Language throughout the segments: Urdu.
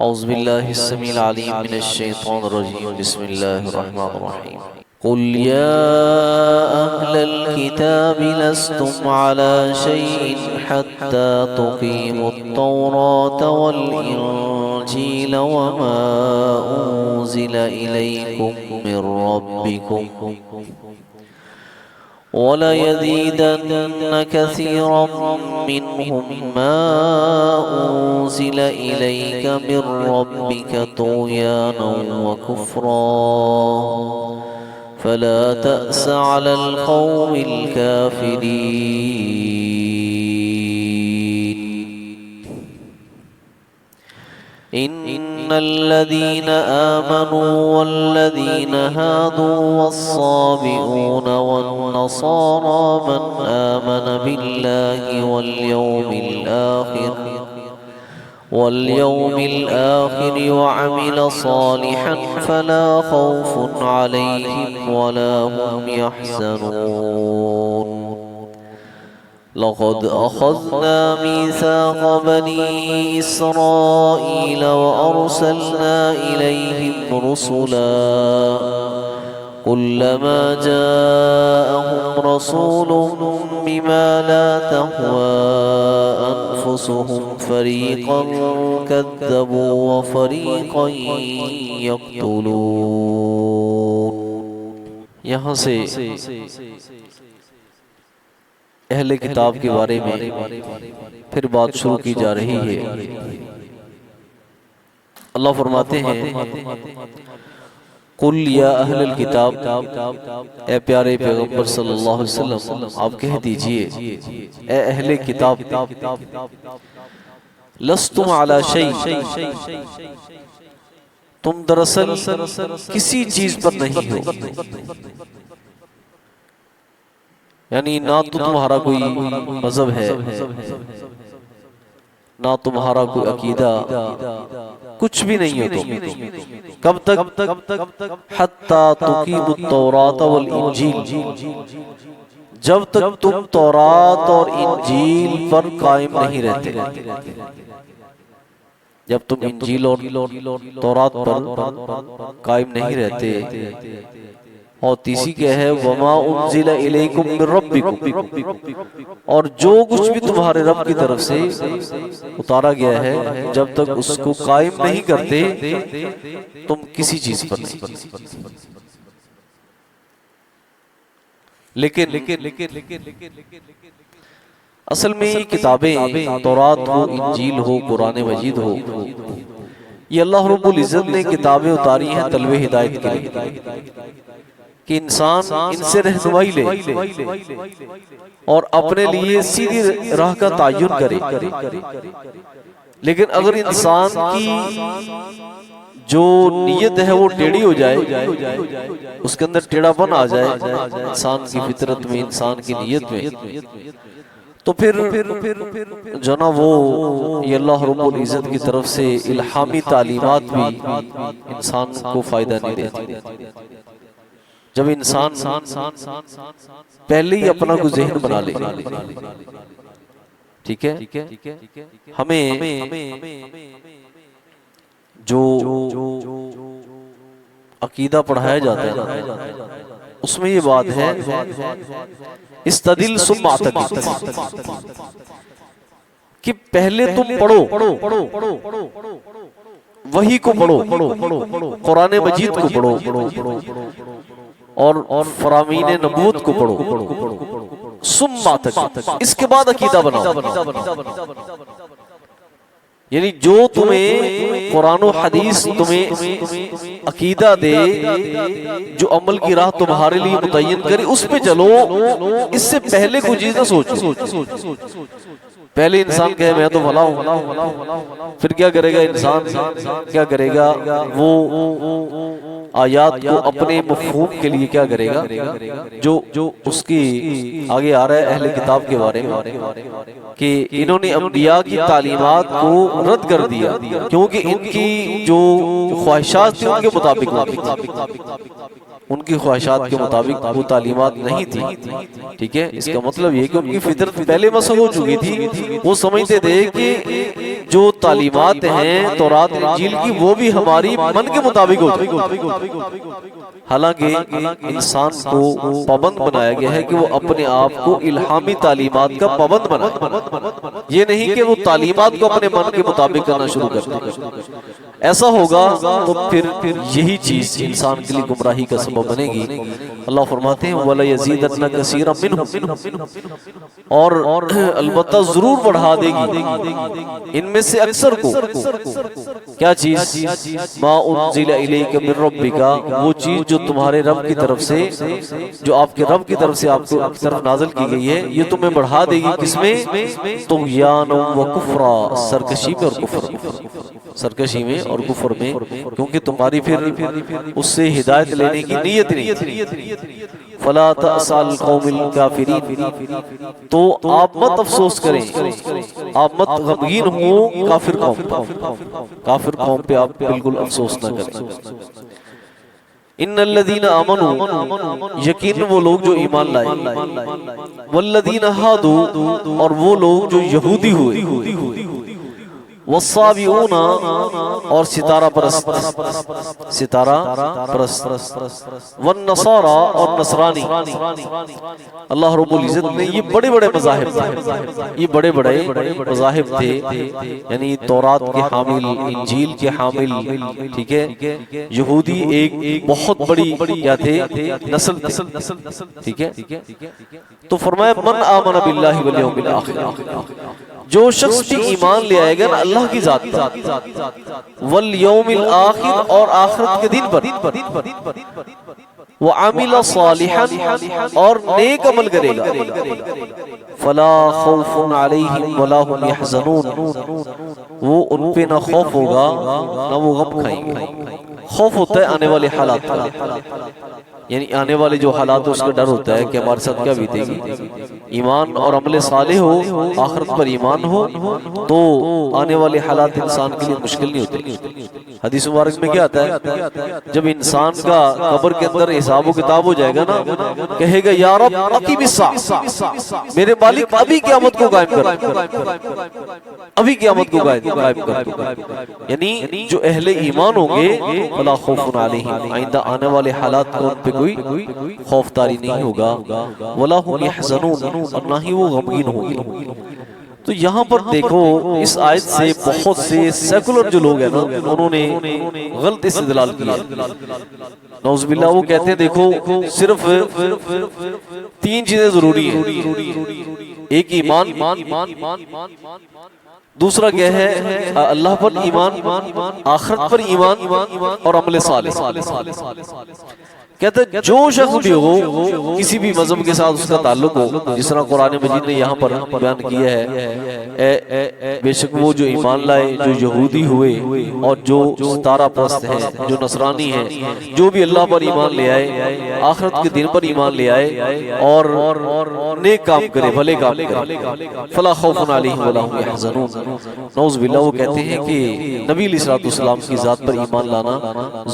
اعوذ باللہ السمیع العلیم من الشیطان الرجیم بسم اللہ الرحمن الرحیم قل یا اہل الكتاب لستم على شیء حتى تقیموا التوراة والانجیل وما انزل الیکم من ربکم وَلَيَزِيدَنَّ كَثِيرًا مِّنْهُمْ مَا أُنزِلَ إِلَيْكَ مِن رَّبِّكَ طُغْيَانًا وَكُفْرًا فَلَا تَأْسَ عَلَى الْقَوْمِ الْكَافِرِينَ إِنَّ الَّذِينَ آمَنُوا وَالَّذِينَ هَادُوا وَالصَّابِئُونَ وَالنَّصَارَى مَنْ آمَنَ بِاللَّهِ وَالْيَوْمِ الْآخِرِ وَعَمِلَ صَالِحًا فَلَا خَوْفٌ عَلَيْهِمْ وَلَا هُمْ يَحْزَنُونَ لقد أخذنا ميثاق بني إسرائيل وأرسلنا إليهم رسلا كلما جاءهم رسول بما لا تهوى أنفسهم فريقا كذبوا وفريقا يقتلون. یہاں سے اہل کتاب کے بارے میں پھر بات شروع کی جا رہی ہے. اللہ فرماتے ہیں قل یا اہل الکتاب، اے پیارے پیغمبر صلی اللہ علیہ وسلم آپ کہہ دیجئے اے اہل کتاب لستم علی شیء، تم دراصل کسی چیز پر نہیں ہو، یعنی نہ تو تمہارا کوئی مذہب ہے، نہ تمہارا کوئی عقیدہ، کچھ بھی نہیں ہو تم. کب تک؟ حتی تقیموا التوراۃ والانجیل، جب تک تم تورات اور انجیل پر قائم نہیں رہتے. جب تم انجیل اور تورات پر قائم نہیں رہتے. اور تیسری کیا ہے وَمَا أُنزِلَ إِلَيْكُم مِّن رَّبِّكُمْ، اور جو کچھ بھی تمہارے رب کی طرف سے اتارا گیا ہے جب تک اس کو قائم نہیں کرتے تم کسی چیز پر نہیں. لیکن اصل میں یہ کتابیں تورات ہو، انجیل ہو، قرآن مجید ہو، یہ اللہ رب العزت نے کتابیں اتاری ہیں طلب ہدایت کے لیے کہ انسان ان سے رہنمائی لے اور اپنے لیے سیدھی راہ کا تعین کرے. لیکن اگر انسان کی جو نیت ہے وہ ٹیڑھی ہو جائے، اس کے اندر ٹیڑھا پن آ جائے انسان کی فطرت میں، انسان کی نیت میں، تو پھر جو نا وہ یہ اللہ رب العزت کی طرف سے الہامی تعلیمات بھی انسان کو فائدہ نہیں دیتی. جب انسان پہلے ہی اپنا کوئی ذہن بنا لے، ٹھیک ہے، ہمیں جو عقیدہ پڑھایا جاتا ہے اس میں یہ بات ہے استدل ثم اعتقد، کہ پہلے تم پڑھو، وحی کو پڑھو، قرآن مجید کو پڑھو اور فرامین نبوت کو پڑھو، ثم اعتقد، اس کے بعد عقیدہ بناؤ. یعنی جو تمہیں قرآن و حدیث تمہیں عقیدہ دے، جو عمل کی راہ تمہارے لیے متعین کرے، اس پہ چلو. اس سے پہلے کوئی چیز نہ سوچو. پہلے انسان کہے میں تو بھلا ہوں، پھر کیا کرے گا انسان؟ کیا کرے گا وہ آیات کو اپنے مفہوم کے لیے کیا کرے گا جو اس کی آگے آ رہا ہے اہل کتاب کے بارے میں کہ انہوں نے انبیاء کی تعلیمات کو رد کر دیا کیونکہ ان کی جو خواہشات تھی ان کے مطابق. ان کی خواہشات کے مطابق وہ تعلیمات نہیں تھی، ٹھیک ہے، اس کا مطلب یہ کہ ان کی فطرت پہلے مسخ ہو چکی تھی، وہ سمجھتے تھے کہ جو تعلیمات ہیں تورات انجیل کی وہ بھی ہماری من کے مطابق ہوتی، حالانکہ انسان کو پابند بنایا گیا ہے کہ وہ اپنے آپ کو الہامی تعلیمات کا پابند بنائے، یہ نہیں کہ وہ تعلیمات کو اپنے من کے مطابق کرنا شروع کر دے۔ ایسا ہوگا تو پھر یہی چیز انسان کے لیے گمراہی کا سبب بنے گی۔ اللہ فرماتے ہیں وَلَيَزِيدَنَّ كَثِيرًا مِّنْهُمْ، اور البتہ ضرور بڑھا دے گی ان میں سے اکثر کو کیا چیز؟ مَا أُنزِلَ إِلَيْكَ مِن رَبِّكَ، وہ چیز جو تمہارے رب کی طرف سے، جو آپ کے رب کی طرف سے آپ کو طرف نازل کی گئی ہے، یہ تمہیں بڑھا دے گی کس میں؟ طغیانا و کفرا، سرکشی میں اور کفر، سرکشی میں اور کفر میں، کیونکہ تمہاری پھر اس سے ہدایت لینے کی نیت نہیں۔ فلا تأس علی القوم الکافرین، تو آپ مت افسوس کریں، آپ مت غمگین ہوں کافر قوم، کافر قوم پہ آپ بالکل افسوس نہ کریں۔ ان الذین آمنوا، یقین وہ لوگ جو ایمان لائے، والذین ہادوا، اور وہ لوگ جو یہودی ہوئے، والصابئون، اور ستارہ پرست، ستارہ پرست، والنصارى، اور نصرانی۔ اللہ رب العزت نے یہ بڑے بڑے مذاہب تھے، یہ بڑے بڑے مذاہب تھے، یعنی تورات کے حامل، انجیل کے حامل، ٹھیک ہے، یہودی ایک بہت بڑی کیا تھے نسل تھے، ٹھیک ہے۔ تو فرمایا من آمن باللہ والیوم الآخر، جو شخص بھی ایمان لے آئے گا نا اللہ کی ذات پر، والیوم الآخر، اور آخرت کے دن پر، وعمل صالحا، اور نیک عمل کرے گا، فلا خوف علیہم ولا هم يحزنون، وہ ان پہ نہ خوف ہوگا نہ وہ غم کھائیں گے۔ خوف ہوتا ہے آنے والے حالات کا، یعنی آنے والے جو حالات اس کا ڈر ہوتا ہے کہ ہمارے ساتھ کیا بیتے گی۔ ایمان اور عمل صالح ہو، آخرت پر ایمان ہو، تو آنے والے حالات انسان کے لیے مشکل نہیں ہوتے۔ حدیث مبارک میں کیا آتا ہے؟ جب انسان کا قبر کے اندر حساب و کتاب ہو جائے گا نا، کہے گا یا رب اقیم الساعہ، میرے مالک ابھی قیامت کو قائم کر، ابھی قیامت کو قائم کر۔ یعنی جو اہل ایمان ہوں گے فلا خوف علیہم، آئندہ آنے والے حالات کو ان پہ کوئی خوف تاری نہیں ہوگا، ولا هم يحزنون، اور نہ ہی وہ غمگین ہوں گے۔ تو یہاں پر دیکھو اس آیت سے بہت سے سیکولر جو لوگ ہیں نا، انہوں نے غلط استدلال کیا، نعوذ باللہ۔ وہ کہتے ہیں دیکھو صرف تین چیزیں ضروری ہیں، ایک ایمان، دوسرا کیا ہے اللہ پر ایمان، آخرت پر ایمان، اور عمل صالح۔ کہتے ہیں جو شخص بھی ہو، کسی بھی مذہب کے ساتھ اس کا تعلق ہو، جس طرح قرآن مجید نے یہاں پر بیان کیا ہے، بے شک وہ جو ایمان لائے، جو یہودی ہوئے، اور جو ستارہ پرست ہیں، جو نصرانی ہیں، جو بھی اللہ پر ایمان لے آئے، آخرت کے دن پر ایمان لے آئے، اور نیک کام کرے، بھلے کام کرے، فلا خوف علیہم ولا هم يحزنون۔ نعوذ باللہ۔ وہ کہتے ہیں کہ نبی علیہ السلام کی ذات پر ایمان لانا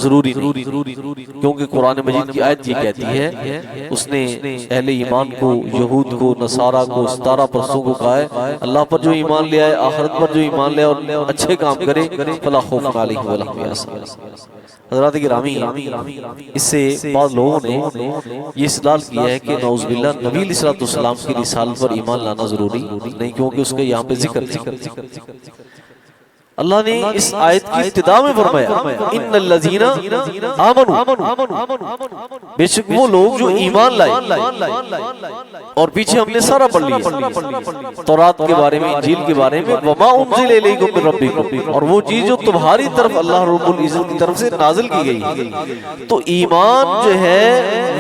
ضروری نہیں، کیونکہ قرآن مجید کی آیت یہ کہتی ہے، اس نے اہل ایمان کو، یہود کو، نصارہ کو، ستارہ پرستوں کو کہا ہے اللہ پر جو ایمان لے آئے، آخرت پر جو ایمان لے آئے اور اچھے کام کرے، فلا خوف علیہم ولا هم يحزنون۔ حضرات گرامی، اس سے بعض لوگوں نے یہ استدلال کیا ہے کہ نعوذ باللہ نبی علیہ السلام کی رسالت پر ایمان لانا ضروری نہیں، کیونکہ اس کا یہاں پہ ذکر نہیں۔ اللہ نے اس آیت کی ابتدا میں فرمایا ان الذین آمنوا، بے شک وہ لوگ جو ایمان لائے، اور پیچھے ہم نے سارا پڑھ لیا تورات کے بارے میں، انجیل کے بارے میں، وما انزل الیکم من ربکم، اور وہ چیز جو تمہاری طرف اللہ رب العزت کی طرف سے نازل کی گئی۔ تو ایمان جو ہے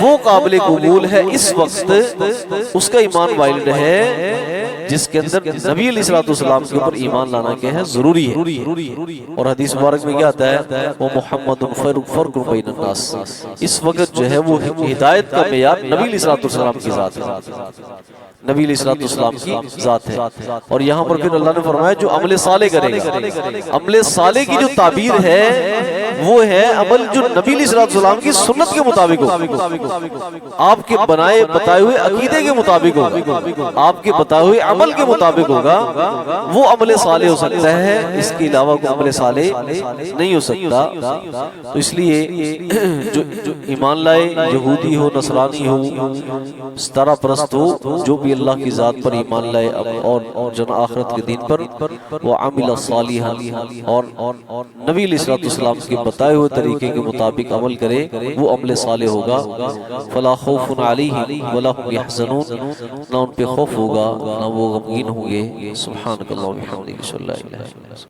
وہ قابل قبول ہے اس وقت، اس کا ایمان ویلڈ ہے جس کے اندر نبی علیہ السلام کے اوپر ایمان لانا کیا ہے، ضروری ہے۔ اور حدیث مبارک میں کیا آتا ہے، وہ محمد فرق بین الناس، اس وقت جو ہے وہ ہدایت کا معیار نبی علیہ السلام کی ذات ہے، نبی علیہ السلام کی ذات ہے۔ اور یہاں پر پھر اللہ نے فرمایا جو عمل صالح کرے گا، عمل صالح کی جو تعبیر ہے وہ ہے عمل جو نبی علیہ السلام کی سنت کے مطابق ہو، آپ کے بنائے بتائے ہوئے عقیدے کے مطابق ہوگا، آپ کے بتائے ہوئے عمل کے مطابق ہوگا، وہ عمل صالح ہو سکتا ہے، اس کے علاوہ کوئی عمل صالح نہیں ہو سکتا۔ تو اس لیے جو ایمان لائے، یہودی ہو، نصرانی ہو، ستارہ پرست ہو، جو بھی اللہ کی ذات پر ایمان لائے اور جن آخرت کے دین پر، وہ عمل صالحا، اور نبی علیہ السلام کے بتائے ہوئے طریقے کے مطابق عمل کرے، وہ عمل صالح ہوگا۔ فلا خوف علیہم ولا هم يحزنون، نہ ان پہ خوف ہوگا نہ وہ غمگین ہوں گے۔ سبحانک اللہم و بحمدک، اشہد ان لا الہ الا انت۔